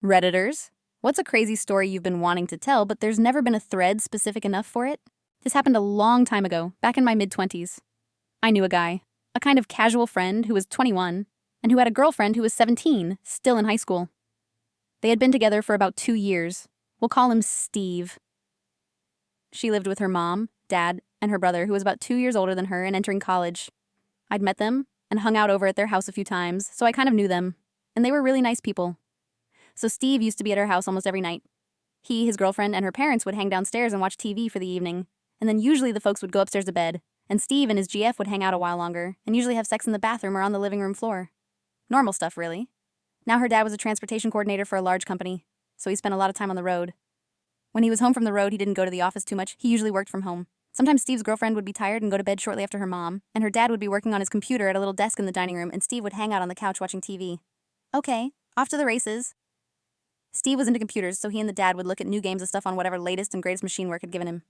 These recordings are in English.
Redditors, what's a crazy story you've been wanting to tell, but there's never been a thread specific enough for it? This happened a long time ago, back in my mid-20s. I knew a guy, a kind of casual friend who was 21, and who had a girlfriend who was 17, still in high school. They had been together for about 2 years. We'll call him Steve. She lived with her mom, dad, and her brother, who was about 2 years older than her and entering college. I'd met them and hung out over at their house a few times, so I kind of knew them, and they were really nice people. So Steve used to be at her house almost every night. He, his girlfriend, and her parents would hang downstairs and watch TV for the evening, and then usually the folks would go upstairs to bed, and Steve and his GF would hang out a while longer, and usually have sex in the bathroom or on the living room floor. Normal stuff, really. Now her dad was a transportation coordinator for a large company, so he spent a lot of time on the road. When he was home from the road, he didn't go to the office too much. He usually worked from home. Sometimes Steve's girlfriend would be tired and go to bed shortly after her mom, and her dad would be working on his computer at a little desk in the dining room, and Steve would hang out on the couch watching TV. Okay, off to the races. Steve was into computers, so he and the dad would look at new games and stuff on whatever latest and greatest machine work had given him.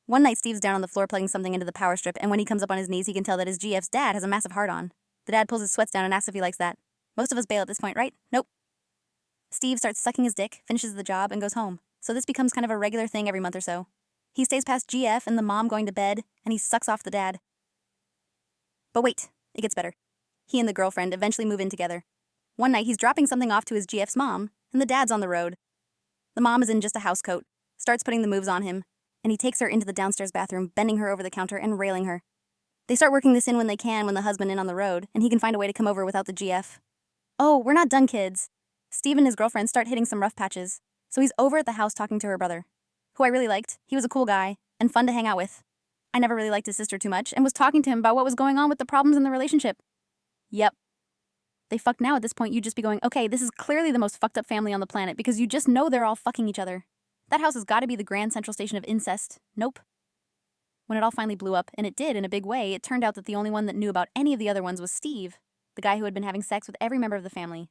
One night, Steve's down on the floor plugging something into the power strip, and when he comes up on his knees, he can tell that his GF's dad has a massive heart-on. The dad pulls his sweats down and asks if he likes that. Most of us bail at this point, right? Nope. Steve starts sucking his dick, finishes the job, and goes home. So this becomes kind of a regular thing every month or so. He stays past GF and the mom going to bed, and he sucks off the dad. But wait, it gets better. He and the girlfriend eventually move in together. One night, he's dropping something off to his GF's mom, and the dad's on the road. The mom is in just a housecoat, starts putting the moves on him, and he takes her into the downstairs bathroom, bending her over the counter and railing her. They start working this in when they can when the husband in on the road, and he can find a way to come over without the GF. Oh, we're not done, kids. Steve and his girlfriend start hitting some rough patches, so he's over at the house talking to her brother, who I really liked. He was a cool guy, and fun to hang out with. I never really liked his sister too much, and was talking to him about what was going on with the problems in the relationship. Yep. They fucked now. At this point, you'd just be going, okay, this is clearly the most fucked up family on the planet because you just know they're all fucking each other. That house has got to be the grand central station of incest. Nope. When it all finally blew up, and it did in a big way, it turned out that the only one that knew about any of the other ones was Steve, the guy who had been having sex with every member of the family.